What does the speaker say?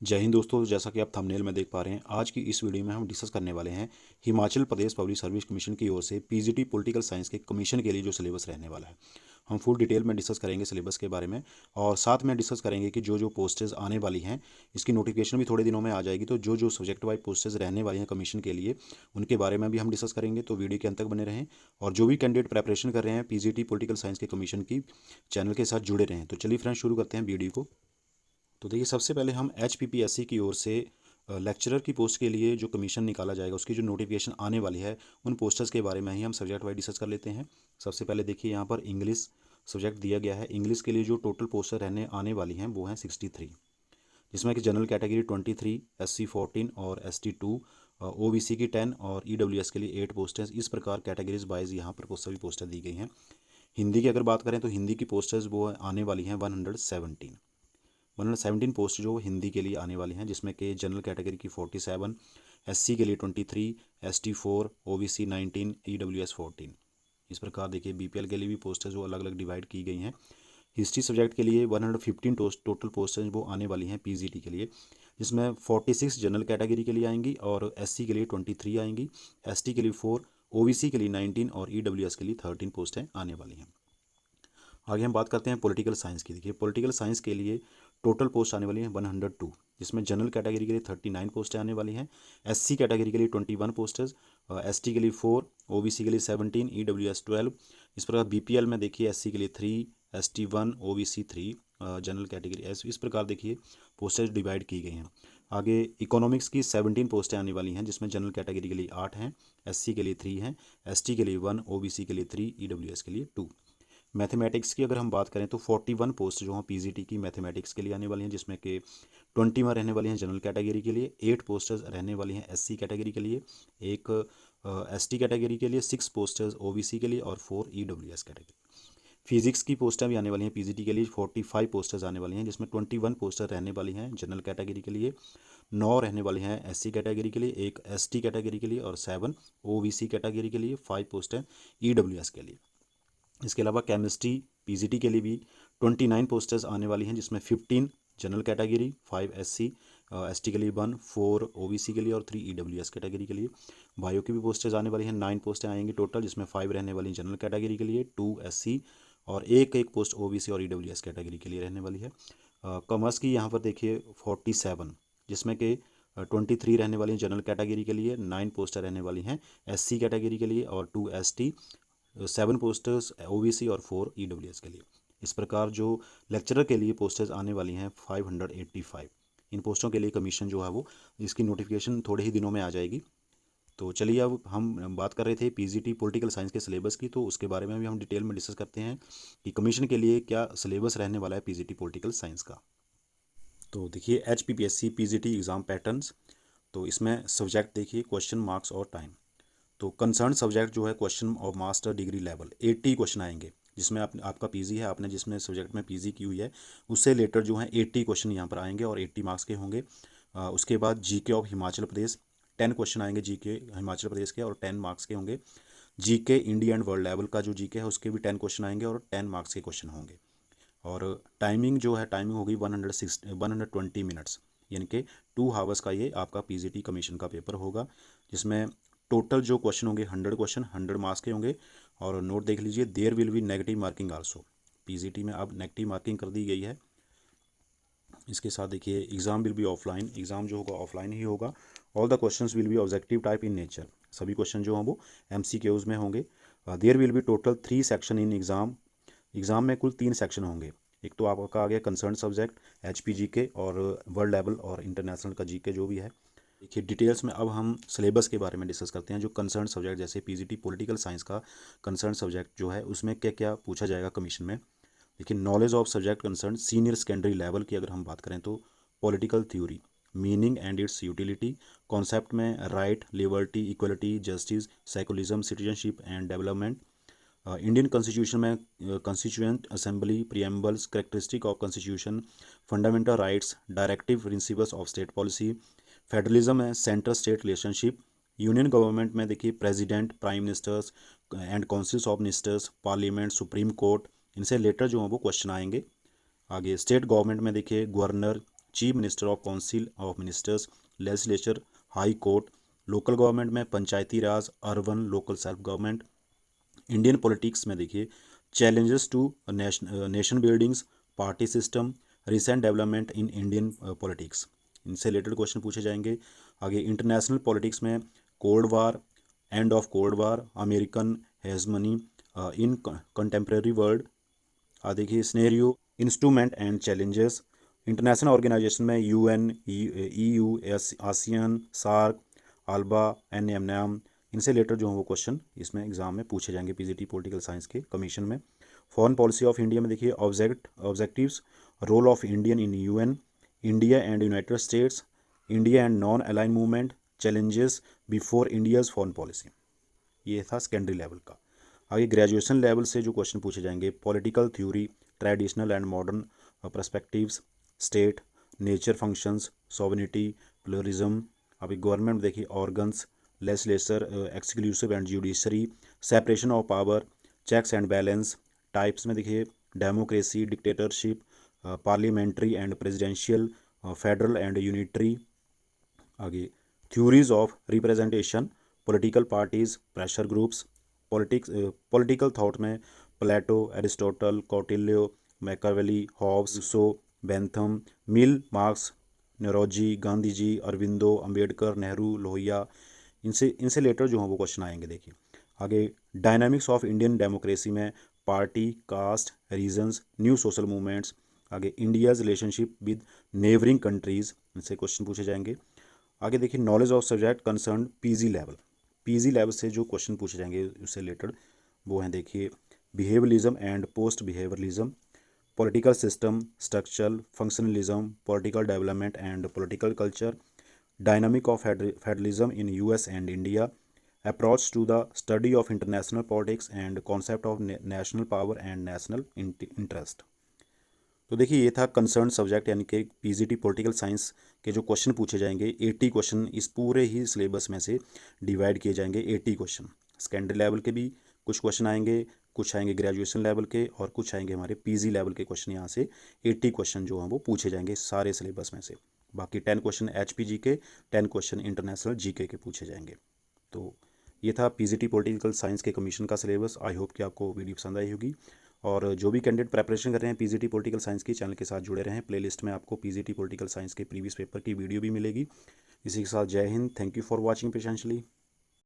जय हिंद दोस्तों, जैसा कि आप थंबनेल में देख पा रहे हैं, आज की इस वीडियो में हम डिस्कस करने वाले हैं Himachal Pradesh public service commission की ओर से पीजीटी पॉलिटिकल साइंस के कमीशन के लिए जो सिलेबस रहने वाला है। हम फुल डिटेल में डिस्कस करेंगे सिलेबस के बारे में और साथ में डिस्कस करेंगे कि जो जो पोस्टेज आने वाली हैं, इसकी नोटिफिकेशन भी थोड़े दिनों में आ जाएगी। तो जो जो सब्जेक्ट वाइज पोस्टेज रहने वाली हैं कमीशन के लिए, उनके बारे में भी हम डिस्कस करेंगे। तो वीडियो के अंत तक बने रहें और जो भी कैंडिडेट प्रेपरेशन कर रहे हैं पीजीटी पॉलिटिकल साइंस के कमीशन की, चैनल के साथ जुड़े रहें। तो चलिए फ्रेंड्स, शुरू करते हैं वीडियो को। तो देखिए, सबसे पहले हम HPPSC की ओर से लेक्चरर की पोस्ट के लिए जो कमीशन निकाला जाएगा, उसकी जो नोटिफिकेशन आने वाली है, उन पोस्टर्स के बारे में ही हम सब्जेक्ट वाइज डिस्कस कर लेते हैं। सबसे पहले देखिए, यहाँ पर इंग्लिश सब्जेक्ट दिया गया है। इंग्लिश के लिए जो टोटल पोस्टर रहने आने वाली हैं वो हैं 63, जिसमें कि जनरल कैटेगरी 23, SC 14 और ST 2, OBC की 10 और EWS के लिए 8 पोस्टर्स। इस प्रकार कैटेगरीज वाइज यहाँ पर सभी पोस्टर दी गई हैं। हिंदी की अगर बात करें तो हिंदी की पोस्टर्स वो आने वाली हैं 117 पोस्ट जो हिंदी के लिए आने वाली हैं, जिसमें कि जनरल कैटेगरी की 47, SC के लिए 23, ST 4, OBC 19, EWS 14। इस प्रकार देखिए, BPL के लिए भी पोस्टेज वो अलग अलग डिवाइड की गई हैं। हिस्ट्री सब्जेक्ट के लिए 115 टोटल पोस्टेज वो आने वाली हैं PGT के लिए, जिसमें 46 जनरल कैटेगरी के लिए आएंगी और SC के लिए 23 आएंगी, ST के लिए 4, OBC के लिए 19 और EWS के लिए 13 पोस्टें आने वाली हैं। आगे हम बात करते हैं पॉलिटिकल साइंस की। देखिए, पॉलिटिकल साइंस के लिए टोटल पोस्ट आने वाली हैं 102, जिसमें जनरल कैटेगरी के लिए 39 पोस्टें आने वाली हैं, SC कैटेगरी के लिए 21 पोस्टेज, ST के लिए 4, OBC के लिए 17, EWS 12। इस प्रकार BPL में देखिए SC के लिए 3, ST 1, OBC 3, जनरल कैटेगरी इस प्रकार देखिए पोस्टेज डिवाइड की गई हैं। आगे इकोनॉमिक्स की 17 पोस्टें आने वाली हैं, जिसमें जनरल कैटेगरी के लिए 8 हैं, SC के लिए 3 हैं, ST के लिए 1, OBC के लिए 3, EWS के लिए 2। मैथमेटिक्स की अगर हम बात करें तो 41 पोस्ट जो हैं PGT की मैथमेटिक्स के लिए आने वाली हैं, जिसमें कि 21 रहने वाली हैं जनरल कैटेगरी के लिए, 8 पोस्टर्स रहने वाली हैं SC कैटेगरी के लिए, एक ST कैटेगरी के लिए, 6 पोस्टर्स OBC के लिए और 4 EWS कैटेगरी। फिजिक्स की पोस्टें भी आने वाली हैं PGT के लिए, 45 पोस्टर्स आने वाली हैं, जिसमें 21 पोस्टर रहने वाली हैं जनरल कैटेगरी के लिए, 9 रहने वाली हैं SC कैटेगरी के लिए, एक ST कैटेगरी के लिए और 7 OBC कैटेगरी के लिए, 5 पोस्टें EWS के लिए। इसके अलावा केमिस्ट्री PGT के लिए भी 29 पोस्टर्स आने वाली हैं, जिसमें 15 जनरल कैटेगरी, 5 SC, ST के लिए 1, 4 OBC के लिए और 3 EWS कैटेगरी के लिए। बायो की भी पोस्टर्स आने वाली हैं, 9 पोस्टें आएंगी टोटल, जिसमें 5 रहने वाली हैं जनरल कैटेगरी के लिए, 2 SC और एक पोस्ट OBC और EWS कैटेगरी के लिए रहने वाली है। कॉमर्स की यहाँ पर देखिए 47, जिसमें कि 23 रहने वाली हैं जनरल कैटेगरी के लिए, 9 पोस्टर रहने वाली हैं SC कैटेगरी के लिए और 2 ST, 7 पोस्टर्स OBC और 4 EWS के लिए। इस प्रकार जो लेक्चरर के लिए पोस्टर्स आने वाली हैं 585। इन पोस्टों के लिए कमीशन जो है वो, इसकी नोटिफिकेशन थोड़े ही दिनों में आ जाएगी। तो चलिए, अब हम बात कर रहे थे PGT पॉलिटिकल साइंस के सिलेबस की, तो उसके बारे में भी हम डिटेल में डिस्कस करते हैं कि कमीशन के लिए क्या सिलेबस रहने वाला है PGT पॉलिटिकल साइंस का। तो देखिए, HPPSC PGT एग्ज़ाम पैटर्न्स। तो इसमें सब्जेक्ट देखिए, क्वेश्चन, मार्क्स और टाइम। तो कंसर्न सब्जेक्ट जो है क्वेश्चन और मास्टर डिग्री लेवल 80 क्वेश्चन आएंगे, जिसमें आपका PG है, आपने जिसमें सब्जेक्ट में PG की हुई है, उससे रिलेटेड जो है 80 क्वेश्चन यहाँ पर आएंगे और 80 मार्क्स के होंगे। उसके बाद GK of Himachal Pradesh 10 question आएंगे, GK हिमाचल प्रदेश के, और 10 मार्क्स के होंगे। GK India and world level का जो GK है, उसके भी 10 क्वेश्चन आएंगे और 10 मार्क्स के क्वेश्चन होंगे। और टाइमिंग जो है, टाइमिंग होगी 120 मिनट्स, यानी कि 2 आवर्स का ये आपका PGT कमीशन का पेपर होगा, जिसमें टोटल जो क्वेश्चन होंगे 100 क्वेश्चन 100 मार्क्स के होंगे। और नोट देख लीजिए, there will be negative marking also. PGT में अब नेगेटिव मार्किंग कर दी गई है। इसके साथ देखिए, exam will be offline, exam जो होगा ऑफलाइन ही होगा। All the questions will be objective type in nature, सभी क्वेश्चन जो हैं वो MCQs में होंगे। There will be total 3 section in exam. Exam में कुल 3 सेक्शन होंगे। एक तो आपका आ गया कंसर्न सब्जेक्ट HPGK और वर्ल्ड लेवल और इंटरनेशनल का GK जो भी है। देखिए, डिटेल्स में अब हम सिलेबस के बारे में डिस्कस करते हैं। जो कंसर्न सब्जेक्ट, जैसे PGT पॉलिटिकल साइंस का कंसर्न सब्जेक्ट जो है, उसमें क्या क्या पूछा जाएगा कमीशन में। लेकिन knowledge of subject concern senior secondary level की अगर हम बात करें तो political theory, meaning and its utility, concept में right, liberty, equality, justice, secularism, citizenship and development, Indian constitution में constituent assembly, preambles, characteristic of constitution, fundamental rights, directive principles of state policy, federalism है, centre state relationship, union government में देखिए president, prime ministers and councils of ministers, parliament, supreme court, इनसे related जो है वो question आएंगे। आगे state government में देखिए governor, chief minister of council of ministers, legislature, high court. Local government में Panchayati Raj, urban, local self government. Indian politics में देखिए challenges to nation buildings, party system, recent development in Indian politics, इनसे related question पूछे जाएंगे। आगे international politics में cold war, end of cold war, American hegemony in contemporary world. देखिए scenario, instrument and challenges. International organisation में UN, EU, ASEAN, SAARC, Alba, NMM, इनसे related जो है वो क्वेश्चन इसमें एग्जाम में पूछे जाएंगे पीजीटी पॉलिटिकल साइंस के कमीशन में। फॉरेन पॉलिसी ऑफ इंडिया में देखिए objectives, role of Indian in UN, India and United States, India and non aligned movement, challenges before India's foreign policy. ये था सेकेंडरी लेवल का। आगे ग्रेजुएशन लेवल से जो क्वेश्चन पूछे जाएंगे, political theory, traditional and modern perspectives, state, nature functions, sovereignty, pluralism. अभी government देखिए organs, legislature, exclusive and judiciary, separation of power, checks and balance. Types में देखिए democracy, dictatorship, parliamentary and presidential, federal and unitary. आगे theories of representation, political parties, pressure groups. Political thought में Plato, Aristotle, Kautilya, Machiavelli, Hobbes, Rousseau, Bentham, Mill, Marx, Naoroji, Gandhi ji, Aurobindo, Ambedkar, Nehru, Lohia, इनसे related जो हैं वो question आएंगे। देखिए आगे डायनामिक्स ऑफ इंडियन डेमोक्रेसी में party, caste, regions, new social movements. आगे India's relationship with neighbouring countries, इनसे क्वेश्चन पूछे जाएंगे। आगे देखिए knowledge of subject concern PG level, PG level से जो क्वेश्चन पूछे जाएंगे उससे रिलेटेड वो हैं देखिए behaviouralism and post behaviouralism, political system, structural functionalism, political development and political culture, dynamic of federalism in US and India, approach to the study of international politics and concept of national power and national interest. तो देखिए ये था concern subject यानी कि PGT political science के जो question पूछे जाएंगे। 80 क्वेश्चन इस पूरे ही सिलेबस में से डिवाइड किए जाएंगे। 80 क्वेश्चन सेकेंडरी लेवल के भी कुछ क्वेश्चन आएंगे, कुछ आएंगे ग्रेजुएशन लेवल के और कुछ आएंगे हमारे पीजी लेवल के क्वेश्चन। यहाँ से 80 क्वेश्चन जो हैं वो पूछे जाएंगे सारे सिलेबस में से। बाकी 10 क्वेश्चन एचपीजी के, 10 क्वेश्चन इंटरनेशनल जीके के पूछे जाएंगे। तो ये था पीजीटी पॉलिटिकल साइंस के कमीशन का सिलेबस। आई होप कि आपको वीडियो पसंद आई होगी। और जो भी कैंडिडेट प्रेपरेशन कर रहे हैं पीजीटी पॉलिटिकल साइंस की, चैनल के साथ जुड़े रहें। प्लेलिस्ट में आपको पीजीटी पॉलिटिकल साइंस के प्रीवियस पेपर की वीडियो भी मिलेगी। इसी के साथ जय हिंद, थैंक यू फॉर वॉचिंग पेशेंशली।